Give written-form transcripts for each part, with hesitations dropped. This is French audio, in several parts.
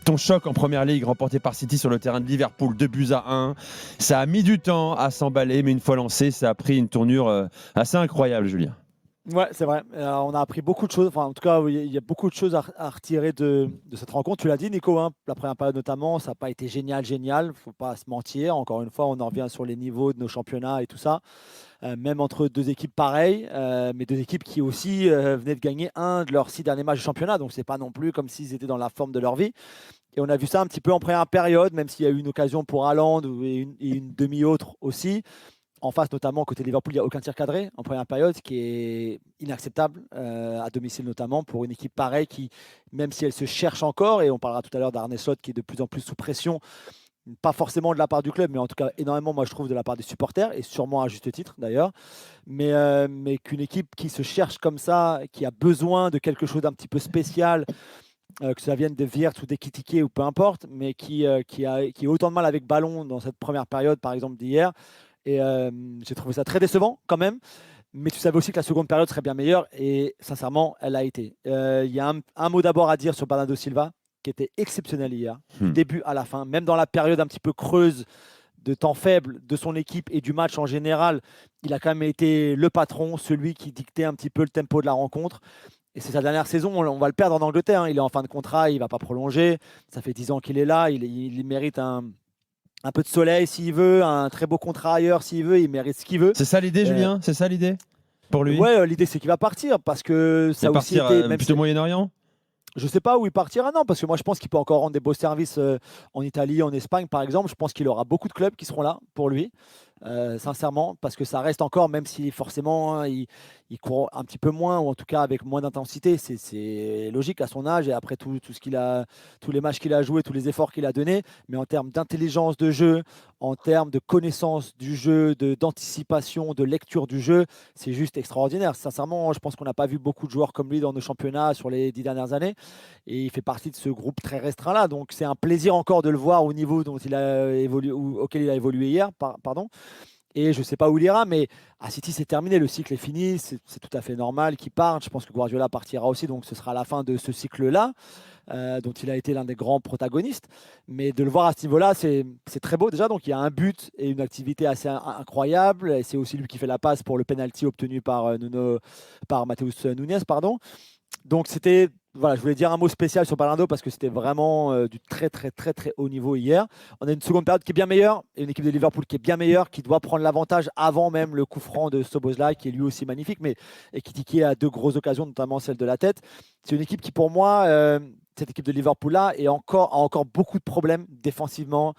Ton choc en Première Ligue remporté par City sur le terrain de Liverpool, 2-1. Ça a mis du temps à s'emballer, mais une fois lancé, ça a pris une tournure assez incroyable, Julien. Ouais, c'est vrai. On a appris beaucoup de choses. Enfin, en tout cas, il y a beaucoup de choses à retirer de cette rencontre. Tu l'as dit, Nico, hein, la première période notamment, ça n'a pas été génial, génial. Il ne faut pas se mentir. Encore une fois, on en revient sur les niveaux de nos championnats et tout ça. Même entre deux équipes pareilles, mais deux équipes qui aussi venaient de gagner un de leurs 6 derniers matchs de championnat. Donc, c'est pas non plus comme s'ils étaient dans la forme de leur vie. Et on a vu ça un petit peu en première période, même s'il y a eu une occasion pour Haaland et une demi-autre aussi. En face, notamment, côté Liverpool, il n'y a aucun tir cadré en première période, ce qui est inacceptable, à domicile notamment, pour une équipe pareille qui, même si elle se cherche encore, et on parlera tout à l'heure d'Arne Slot qui est de plus en plus sous pression, pas forcément de la part du club, mais en tout cas énormément, moi je trouve, de la part des supporters, et sûrement à juste titre d'ailleurs, mais qu'une équipe qui se cherche comme ça, qui a besoin de quelque chose d'un petit peu spécial, que ça vienne de Wirtz ou d'Ekitike ou peu importe, mais qui a autant de mal avec ballon dans cette première période, par exemple, d'hier. Et j'ai trouvé ça très décevant quand même. Mais tu savais aussi que la seconde période serait bien meilleure. Et sincèrement, elle a été. Il y a un mot d'abord à dire sur Bernardo Silva, qui était exceptionnel hier, du début à la fin. Même dans la période un petit peu creuse de temps faible de son équipe et du match en général, il a quand même été le patron, celui qui dictait un petit peu le tempo de la rencontre. Et c'est sa dernière saison, on va le perdre en Angleterre, hein. Il est en fin de contrat, il ne va pas prolonger. Ça fait 10 ans qu'il est là, il mérite un peu de soleil s'il veut, un très beau contrat ailleurs s'il veut, il mérite ce qu'il veut. C'est ça l'idée, Julien? C'est ça l'idée pour lui? Ouais, l'idée c'est qu'il va partir parce que ça Et a aussi partir été, même plutôt si Moyen-Orient? je ne sais pas où il partira, non, parce que moi je pense qu'il peut encore rendre des beaux services en Italie, en Espagne par exemple. Je pense qu'il aura beaucoup de clubs qui seront là pour lui, sincèrement, parce que ça reste encore, même si forcément hein, il court un petit peu moins, ou en tout cas avec moins d'intensité, c'est logique à son âge et après tout ce qu'il a, tous les matchs qu'il a joués, tous les efforts qu'il a donnés, mais en termes d'intelligence de jeu, en termes de connaissance du jeu, d'anticipation, de lecture du jeu, c'est juste extraordinaire. Sincèrement, je pense qu'on n'a pas vu beaucoup de joueurs comme lui dans nos championnats sur les 10 dernières années. Et il fait partie de ce groupe très restreint-là. Donc c'est un plaisir encore de le voir au niveau dont il a évolué, auquel il a évolué hier. Pardon. Et je ne sais pas où il ira, mais à City, c'est terminé. Le cycle est fini. C'est tout à fait normal qu'il parte. Je pense que Guardiola partira aussi. Donc ce sera la fin de ce cycle-là, dont il a été l'un des grands protagonistes. Mais de le voir à ce niveau-là, c'est très beau déjà. Donc il y a un but et une activité assez incroyable. Et c'est aussi lui qui fait la passe pour le penalty obtenu par Matheus Nunes. Pardon. Donc c'était, voilà, je voulais dire un mot spécial sur Bernardo parce que c'était vraiment du très très très très haut niveau hier. On a une seconde période qui est bien meilleure et une équipe de Liverpool qui est bien meilleure, qui doit prendre l'avantage avant même le coup franc de Szoboszlai qui est lui aussi magnifique, mais Ekitike a deux grosses occasions, notamment celle de la tête. C'est une équipe qui pour moi, cette équipe de Liverpool là, a encore beaucoup de problèmes défensivement,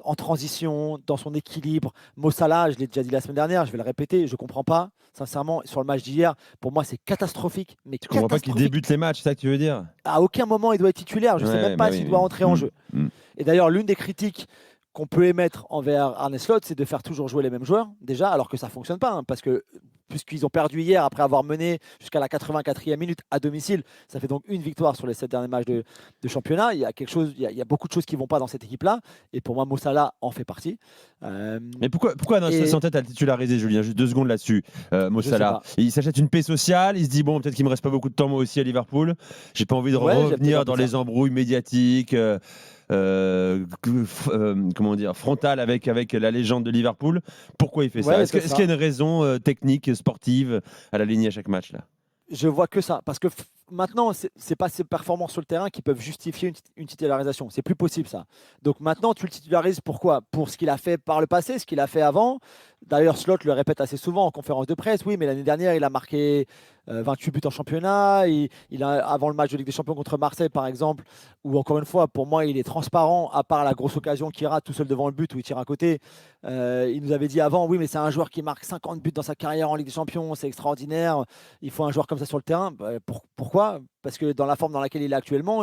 en transition, dans son équilibre. Mo Salah, je l'ai déjà dit la semaine dernière, je vais le répéter, je ne comprends pas. Sincèrement, sur le match d'hier, pour moi, c'est catastrophique. Mais Tu comprends pas qu'il catastrophique. débute les matchs, c'est ça que tu veux dire? À aucun moment, il doit être titulaire. Je ne sais Ouais, même bah pas oui, s'il doit oui. entrer en jeu. Mm. Et d'ailleurs, l'une des critiques qu'on peut émettre envers Arne Slot, c'est de faire toujours jouer les mêmes joueurs, déjà, alors que ça ne fonctionne pas. Hein, parce que puisqu'ils ont perdu hier après avoir mené jusqu'à la 84e minute à domicile, ça fait donc une victoire sur les 7 derniers matchs de championnat. Il y a quelque chose, il y a beaucoup de choses qui ne vont pas dans cette équipe-là. Et pour moi, Mo Salah en fait partie. Mais pourquoi dans Et sa tête à le titulariser, Julien? Juste 2 secondes là-dessus, Mo je sais Salah. pas. Il s'achète une paix sociale, il se dit bon, peut-être qu'il me reste pas beaucoup de temps moi aussi à Liverpool. J'ai pas envie de Ouais, j'ai peut-être un revenir peu dans de ça. les embrouilles médiatiques, comment dire, frontales avec la légende de Liverpool. Pourquoi il fait ça? Ouais, Est-ce que, peut-être est-ce qu'il ça. y a une raison technique, sportive à l'aligner à chaque match là? Je vois que ça. Parce que maintenant, c'est pas ses performances sur le terrain qui peuvent justifier une titularisation. C'est plus possible ça. Donc maintenant, tu le titularises pourquoi? Pour ce qu'il a fait par le passé, ce qu'il a fait avant. D'ailleurs, Slot le répète assez souvent en conférence de presse. Oui, mais l'année dernière, il a marqué 28 buts en championnat. Avant le match de Ligue des Champions contre Marseille, par exemple, où encore une fois, pour moi, il est transparent, à part la grosse occasion qu'il rate tout seul devant le but où il tire à côté. Il nous avait dit avant, oui, mais c'est un joueur qui marque 50 buts dans sa carrière en Ligue des Champions, c'est extraordinaire. Il faut un joueur comme ça sur le terrain. Pourquoi? Parce que dans la forme dans laquelle il est actuellement,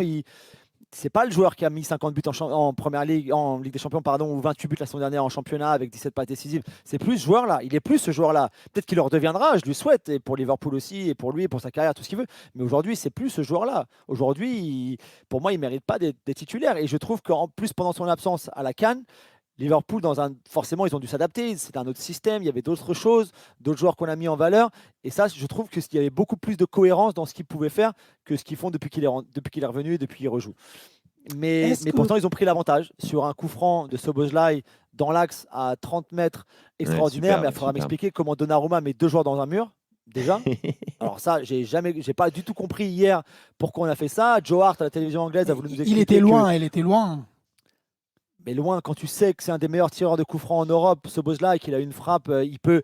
c'est pas le joueur qui a mis 50 buts en Première Ligue, en Ligue des Champions, pardon, ou 28 buts la saison dernière en championnat avec 17 passes décisives. C'est plus ce joueur-là. Il est plus ce joueur-là. Peut-être qu'il le redeviendra, je lui souhaite, et pour Liverpool aussi, et pour lui, et pour sa carrière, tout ce qu'il veut. Mais aujourd'hui, c'est plus ce joueur-là. Aujourd'hui, pour moi, il mérite pas d'être titulaire. Et je trouve qu'en plus, pendant son absence à la CAN, Liverpool, forcément, ils ont dû s'adapter. C'est un autre système. Il y avait d'autres choses, d'autres joueurs qu'on a mis en valeur. Et ça, je trouve qu'il y avait beaucoup plus de cohérence dans ce qu'ils pouvaient faire que ce qu'ils font depuis qu'il est revenu et depuis qu'il rejoue. Mais pourtant, ils ont pris l'avantage sur un coup franc de Szoboszlai dans l'axe à 30 mètres extraordinaire. Mais il faudra m'expliquer comment Donnarumma met 2 joueurs dans un mur. Déjà, alors ça, j'ai pas du tout compris hier pourquoi on a fait ça. Joe Hart à la télévision anglaise a voulu nous expliquer. Il était loin. Mais loin, quand tu sais que c'est un des meilleurs tireurs de coups francs en Europe, Szoboszlai, et qu'il a une frappe, il peut.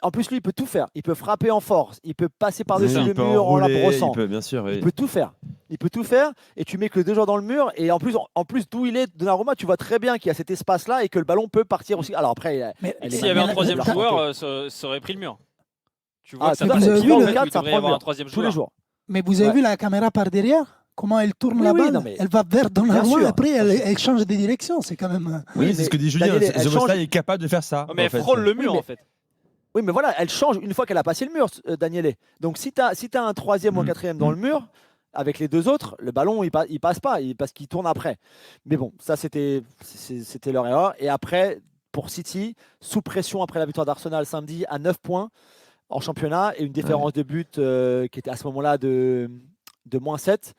En plus, lui, il peut tout faire. Il peut frapper en force. Il peut passer par-dessus le mur en la brossant. Il peut, bien sûr, oui. Il peut tout faire. Il peut tout faire. Et tu mets que 2 joueurs dans le mur. Et en plus d'où il est, Donnarumma, tu vois très bien qu'il y a cet espace-là et que le ballon peut partir aussi. Alors après, s'il y avait un troisième joueur, ça aurait pris le mur. Tu vois, ça prend le 4, ça prend le mur tous les jours. Mais vous avez vu la caméra par derrière? Comment elle tourne la balle, elle va vers Donnarumma et après elle change de direction. C'est quand même. Oui, c'est ce que dit Julien. Szoboszlai est capable de faire ça. Mais elle frôle le mur en fait. Oui, mais voilà, elle change une fois qu'elle a passé le mur, Daniele. Donc si tu as un troisième ou un quatrième dans le mur, avec les 2 autres, le ballon, il passe pas, parce qu'il tourne après. Mais bon, ça, c'était leur erreur. Et après, pour City, sous pression après la victoire d'Arsenal samedi, à 9 points en championnat et une différence de but qui était à ce moment-là de -7,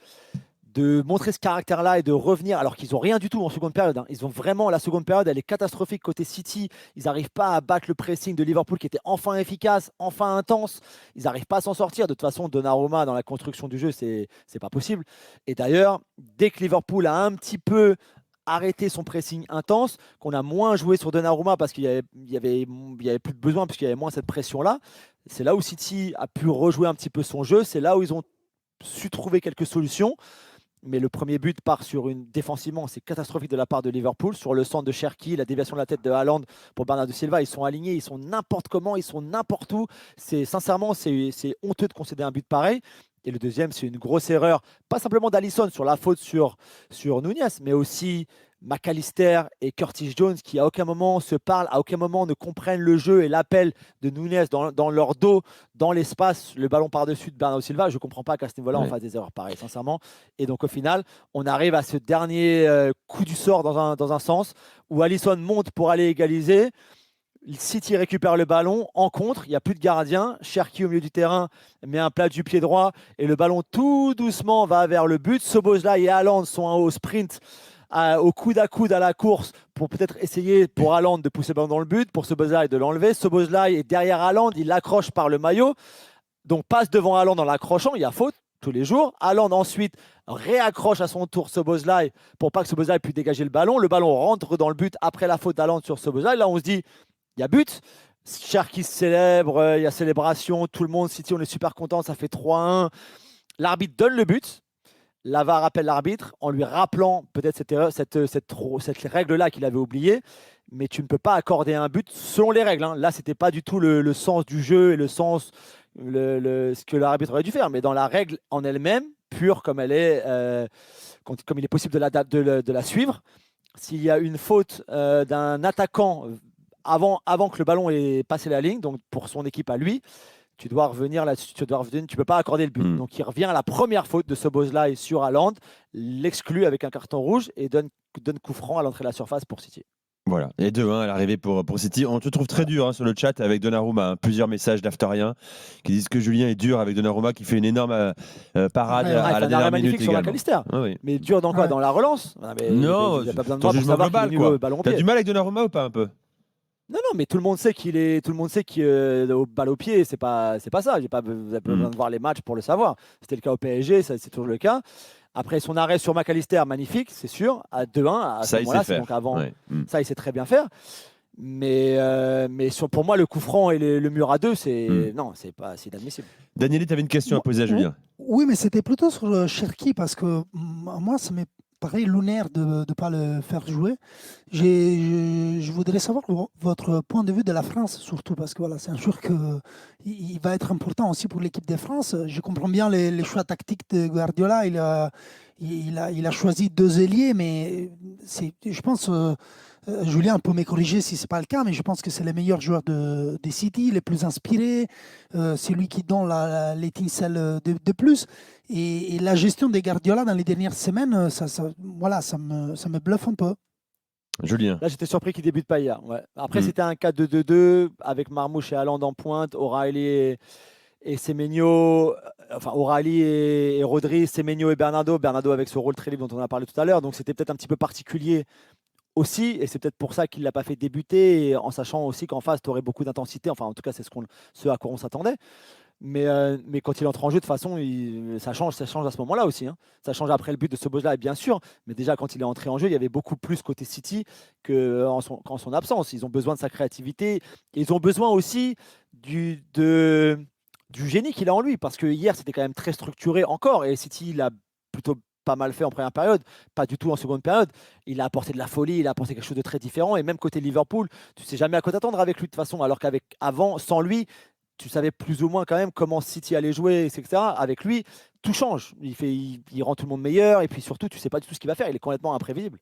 de montrer ce caractère-là et de revenir, alors qu'ils n'ont rien du tout en seconde période. Ils ont vraiment, la seconde période, elle est catastrophique côté City. Ils n'arrivent pas à battre le pressing de Liverpool qui était enfin efficace, enfin intense. Ils n'arrivent pas à s'en sortir. De toute façon, Donnarumma, dans la construction du jeu, c'est pas possible. Et d'ailleurs, dès que Liverpool a un petit peu arrêté son pressing intense, qu'on a moins joué sur Donnarumma parce qu'il y avait plus de besoin, puisqu'il y avait moins cette pression-là, c'est là où City a pu rejouer un petit peu son jeu. C'est là où ils ont su trouver quelques solutions. Mais le premier but part sur défensivement, c'est catastrophique de la part de Liverpool. Sur le centre de Cherki, la déviation de la tête de Haaland pour Bernardo Silva, ils sont alignés, ils sont n'importe comment, ils sont n'importe où. Sincèrement, c'est honteux de concéder un but pareil. Et le deuxième, c'est une grosse erreur, pas simplement d'Alisson sur la faute sur Nunez, mais aussi McAllister et Curtis Jones qui à aucun moment se parlent, à aucun moment ne comprennent le jeu et l'appel de Nunez dans leur dos, dans l'espace, le ballon par-dessus de Bernardo Silva. Je ne comprends pas qu'à ce niveau-là, on fasse des erreurs pareilles, sincèrement. Et donc au final, on arrive à ce dernier coup du sort dans un sens où Alisson monte pour aller égaliser. City récupère le ballon en contre, il n'y a plus de gardien. Cherki au milieu du terrain met un plat du pied droit et le ballon tout doucement va vers le but. Szoboszlai et Haaland sont au sprint, au coude à coude à la course pour peut-être essayer pour Haaland de pousser le ballon dans le but, pour Szoboszlai de l'enlever. Szoboszlai est derrière Haaland, il l'accroche par le maillot, donc passe devant Haaland en l'accrochant, il y a faute tous les jours. Haaland ensuite réaccroche à son tour Szoboszlai pour pas que Szoboszlai puisse dégager le ballon. Le ballon rentre dans le but après la faute d'Haaland sur Szoboszlai. Là on se dit il y a but, Cherki se célèbre, il y a célébration, tout le monde, City, on est super content, ça fait 3-1. L'arbitre donne le but. La VAR rappelle l'arbitre en lui rappelant peut-être cette règle-là qu'il avait oubliée. Mais tu ne peux pas accorder un but selon les règles. Là, ce n'était pas du tout le sens du jeu et le sens, ce que l'arbitre aurait dû faire. Mais dans la règle en elle-même, pure comme elle est, comme il est possible de la suivre, s'il y a une faute d'un attaquant avant que le ballon ait passé la ligne, donc pour son équipe à lui, tu dois revenir là-dessus, tu peux pas accorder le but. Donc il revient à la première faute de Szoboszlai sur Haaland, l'exclut avec un carton rouge et donne coup franc à l'entrée de la surface pour City. Voilà, et 2-1 à l'arrivée pour City. On te trouve très dur sur le chat avec Donnarumma. Plusieurs messages d'Afteriens qui disent que Julien est dur avec Donnarumma qui fait une énorme parade à la dernière minute sur McAllister. Mais dur dans quoi ? Dans la relance ? Non, il n'y a pas besoin de ton moi pour jugement savoir global. qu'il est niveau ballon au pied. T'as du mal avec Donnarumma ou pas un peu ? Non, mais tout le monde sait au balle au pied, c'est pas ça. Vous n'avez pas besoin de voir les matchs pour le savoir. C'était le cas au PSG, c'est toujours le cas. Après son arrêt sur McAllister, magnifique, c'est sûr, à 2-1. À ce moment-là, c'est donc avant. Ça, il sait très bien faire. Mais pour moi, le coup franc et le mur à 2, c'est inadmissible. Daniele, tu avais une question à poser à Julien. Oui, mais c'était plutôt sur Cherki parce que moi, ça m'est pareil lunaire de ne pas le faire jouer. Je voudrais savoir votre point de vue de la France, surtout parce que voilà, c'est un joueur il va être important aussi pour l'équipe de France. Je comprends bien les choix tactiques de Guardiola. Il a choisi 2 ailiers, mais je pense, Julien peut me corriger si ce n'est pas le cas, mais je pense que c'est le meilleur joueur de City, le plus inspiré, c'est lui qui donne l'étincelle de plus. Et la gestion des Guardiola dans les dernières semaines, ça me bluffe un peu. Julien. Là, j'étais surpris qu'il ne débute pas hier. Ouais. Après, c'était un 4-2-2-2 avec Marmouche et Haaland en pointe, O'Reilly et Semenyo enfin, O'Reilly et Rodri, Semenyo et Bernardo. Bernardo avec ce rôle très libre dont on a parlé tout à l'heure. Donc c'était peut-être un petit peu particulier aussi, et c'est peut-être pour ça qu'il ne l'a pas fait débuter, et en sachant aussi qu'en face, tu aurais beaucoup d'intensité. Enfin, en tout cas, c'est ce à quoi on s'attendait. Mais quand il entre en jeu, de toute façon, ça change à ce moment-là aussi, hein. Ça change après le but de Szoboszlai, bien sûr. Mais déjà, quand il est entré en jeu, il y avait beaucoup plus côté City qu'en son absence. Ils ont besoin de sa créativité. Et ils ont besoin aussi du génie qu'il a en lui. Parce que hier, c'était quand même très structuré encore. Et City, il a plutôt pas mal fait en première période, pas du tout en seconde période. Il a apporté de la folie, il a apporté quelque chose de très différent. Et même côté Liverpool, tu sais jamais à quoi t'attendre avec lui de toute façon. Alors qu'avant, sans lui, tu savais plus ou moins quand même comment City allait jouer, etc. Avec lui, tout change. Il rend tout le monde meilleur, et puis surtout, tu sais pas du tout ce qu'il va faire. Il est complètement imprévisible.